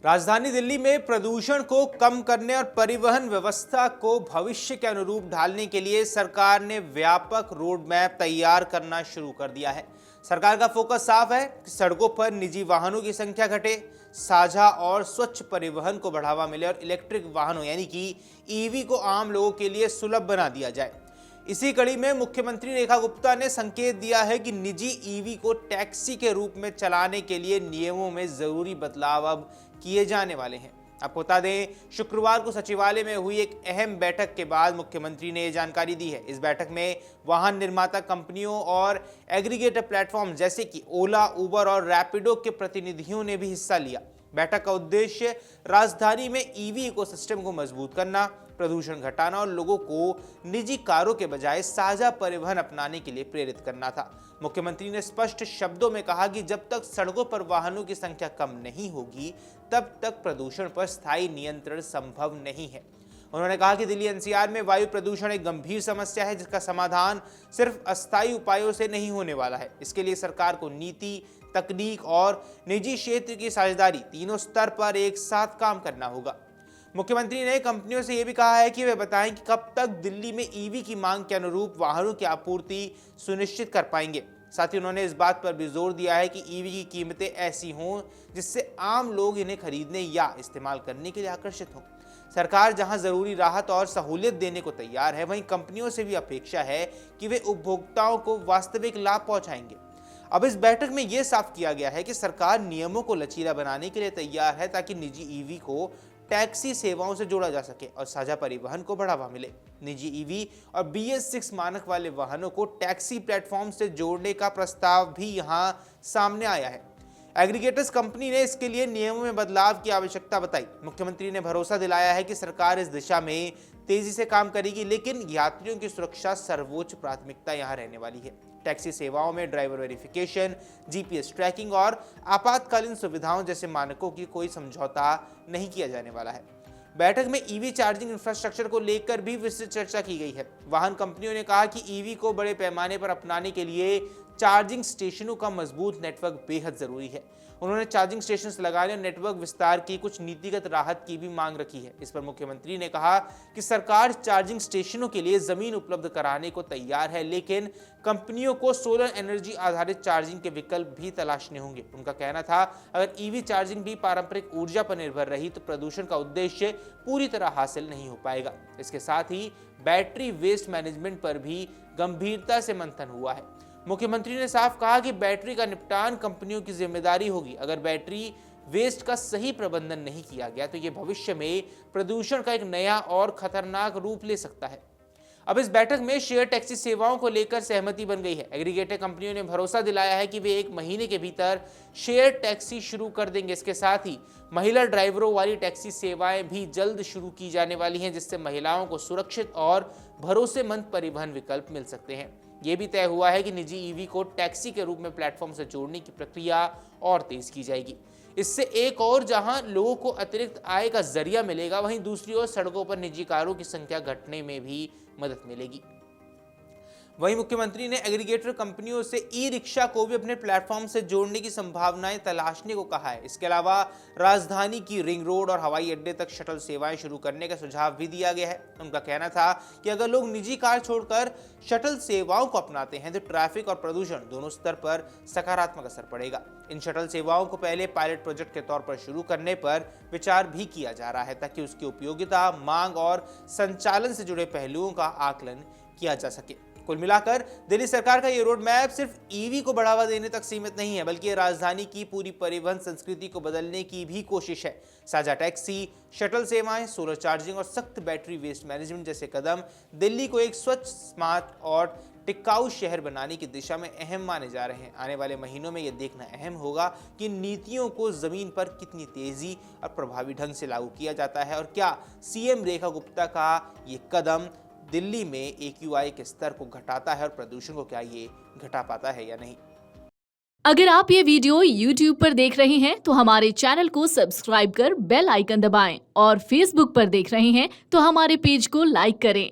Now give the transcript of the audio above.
राजधानी दिल्ली में प्रदूषण को कम करने और परिवहन व्यवस्था को भविष्य के अनुरूप ढालने के लिए सरकार ने व्यापक रोड मैप तैयार करना शुरू कर दिया है। सरकार का फोकस साफ है कि सड़कों पर निजी वाहनों की संख्या घटे, साझा और स्वच्छ परिवहन को बढ़ावा मिले और इलेक्ट्रिक वाहनों यानी कि ईवी को आम लोगों के लिए सुलभ बना दिया जाए। इसी कड़ी में मुख्यमंत्री रेखा गुप्ता ने संकेत दिया है कि निजी ईवी को टैक्सी के रूप में चलाने के लिए नियमों में जरूरी बदलाव अब किए जाने वाले हैं। आपको बता दें, शुक्रवार को सचिवालय में हुई एक अहम बैठक के बाद मुख्यमंत्री ने यह जानकारी दी है। इस बैठक में वाहन निर्माता कंपनियों और एग्रीगेटर प्लेटफॉर्म जैसे कि ओला, उबर और रैपिडो के प्रतिनिधियों ने भी हिस्सा लिया। बैठक का उद्देश्य राजधानी में ईवी इकोसिस्टम को मजबूत करना, प्रदूषण घटाना और लोगों को निजी कारों के बजाय साझा परिवहन अपनाने के लिए प्रेरित करना था। मुख्यमंत्री ने स्पष्ट शब्दों में कहा कि जब तक सड़कों पर वाहनों की संख्या कम नहीं होगी, तब तक प्रदूषण पर स्थायी नियंत्रण संभव नहीं है। उन्होंने कहा कि दिल्ली एनसीआर में वायु प्रदूषण एक गंभीर समस्या है, जिसका समाधान सिर्फ अस्थायी उपायों से नहीं होने वाला है। इसके लिए सरकार को नीति, तकनीक और निजी क्षेत्र की साझेदारी तीनों स्तर पर एक साथ काम करना होगा। मुख्यमंत्री ने कंपनियों से यह भी कहा है कि वे बताएं कि कब तक दिल्ली में ईवी की मांग के अनुरूप वाहनों की आपूर्ति सुनिश्चित कर पाएंगे। साथ ही उन्होंने इस बात पर भी जोर दिया है कि ईवी की कीमतें ऐसी हों जिससे आम लोग इन्हें खरीदने या इस्तेमाल करने के लिए आकर्षित हों। सरकार जहां जरूरी राहत और सहूलियत देने को तैयार है, वहीं कंपनियों से भी अपेक्षा है कि वे उपभोक्ताओं को वास्तविक लाभ पहुंचाएंगे। अब इस बैठक में यह साफ किया गया है कि सरकार नियमों को लचीला बनाने के लिए तैयार है ताकि निजी ईवी को टैक्सी सेवाओं से जोड़ा जा सके और साझा परिवहन को बढ़ावा मिले। निजी ईवी और BS6 मानक वाले वाहनों को टैक्सी प्लेटफॉर्म से जोड़ने का प्रस्ताव भी यहां सामने आया है। एग्रीगेटर्स कंपनी ने इसके लिए नियमों में बदलाव की आवश्यकता बताई। मुख्यमंत्री ने भरोसा दिलाया है कि सरकार इस दिशा में तेजी से काम करेगी, लेकिन यात्रियों की सुरक्षा सर्वोच्च प्राथमिकता यहां रहने वाली है। टैक्सी सेवाओं में ड्राइवर वेरिफिकेशन, GPS ट्रैकिंग और आपातकालीन सुविधाओं जैसे मानकों की कोई समझौता नहीं किया जाने वाला है। बैठक में ईवी चार्जिंग इंफ्रास्ट्रक्चर को लेकर भी विस्तृत चर्चा की गई है। वाहन कंपनियों ने कहा कि ईवी को बड़े पैमाने पर अपनाने के लिए चार्जिंग स्टेशनों का मजबूत नेटवर्क बेहद जरूरी है। उन्होंने चार्जिंग स्टेशन लगाने और नेटवर्क विस्तार की कुछ नीतिगत राहत की भी मांग रखी है। इस पर मुख्यमंत्री ने कहा कि सरकार चार्जिंग स्टेशनों के लिए जमीन उपलब्ध कराने को तैयार है, लेकिन कंपनियों को सोलर एनर्जी आधारित चार्जिंग के विकल्प भी तलाशने होंगे। उनका कहना था, अगर ईवी चार्जिंग भी पारंपरिक ऊर्जा पर निर्भर रही तो प्रदूषण का उद्देश्य पूरी तरह हासिल नहीं हो पाएगा। इसके साथ ही बैटरी वेस्ट मैनेजमेंट पर भी गंभीरता से मंथन हुआ है। मुख्यमंत्री ने साफ कहा कि बैटरी का निपटान कंपनियों की जिम्मेदारी होगी। अगर बैटरी वेस्ट का सही प्रबंधन नहीं किया गया तो यह भविष्य में प्रदूषण का एक नया और खतरनाक रूप ले सकता है। अब इस बैठक में शेयर टैक्सी सेवाओं को लेकर सहमति बन गई है। एग्रीगेटर कंपनियों ने भरोसा दिलाया है कि वे 1 महीने के भीतर शेयर टैक्सी शुरू कर देंगे। इसके साथ ही महिला ड्राइवरों वाली टैक्सी सेवाएं भी जल्द शुरू की जाने वाली हैं, जिससे महिलाओं को सुरक्षित और भरोसेमंद परिवहन विकल्प मिल सकते हैं। यह भी तय हुआ है कि निजी ईवी को टैक्सी के रूप में प्लेटफॉर्म से जोड़ने की प्रक्रिया और तेज की जाएगी। इससे एक और जहां लोगों को अतिरिक्त आय का जरिया मिलेगा, वहीं दूसरी ओर सड़कों पर निजी कारों की संख्या घटने में भी मदद मिलेगी। वहीं मुख्यमंत्री ने एग्रीगेटर कंपनियों से ई-रिक्शा को भी अपने प्लेटफॉर्म से जोड़ने की संभावनाएं तलाशने को कहा है। इसके अलावा राजधानी की रिंग रोड और हवाई अड्डे तक शटल सेवाएं शुरू करने का सुझाव भी दिया गया है। उनका कहना था कि अगर लोग निजी कार छोड़कर शटल सेवाओं को अपनाते हैं तो ट्रैफिक और प्रदूषण दोनों स्तर पर सकारात्मक असर पड़ेगा। इन शटल सेवाओं को पहले पायलट प्रोजेक्ट के तौर पर शुरू करने पर विचार भी किया जा रहा है, ताकि उसकी उपयोगिता, मांग और संचालन से जुड़े पहलुओं का आकलन किया जा सके। कुल मिलाकर दिल्ली सरकार का ये रोड मैप सिर्फ ईवी को बढ़ावा देने तक सीमित नहीं है, बल्कि राजधानी की पूरी परिवहन संस्कृति को बदलने की भी कोशिश है। साझा टैक्सी, शटल सेवाएं, सोलर चार्जिंग और सख्त बैटरी वेस्ट मैनेजमेंट जैसे कदम दिल्ली को एक स्वच्छ, स्मार्ट और टिकाऊ शहर बनाने की दिशा में अहम माने जा रहे हैं। आने वाले महीनों में यह देखना अहम होगा कि नीतियों को जमीन पर कितनी तेजी और प्रभावी ढंग से लागू किया जाता है और क्या सीएम रेखा गुप्ता का ये कदम दिल्ली में AQI के स्तर को घटाता है और प्रदूषण को क्या ये घटा पाता है या नहीं। अगर आप ये वीडियो YouTube पर देख रहे हैं तो हमारे चैनल को सब्सक्राइब कर बेल आइकन दबाएं और Facebook पर देख रहे हैं तो हमारे पेज को लाइक करें।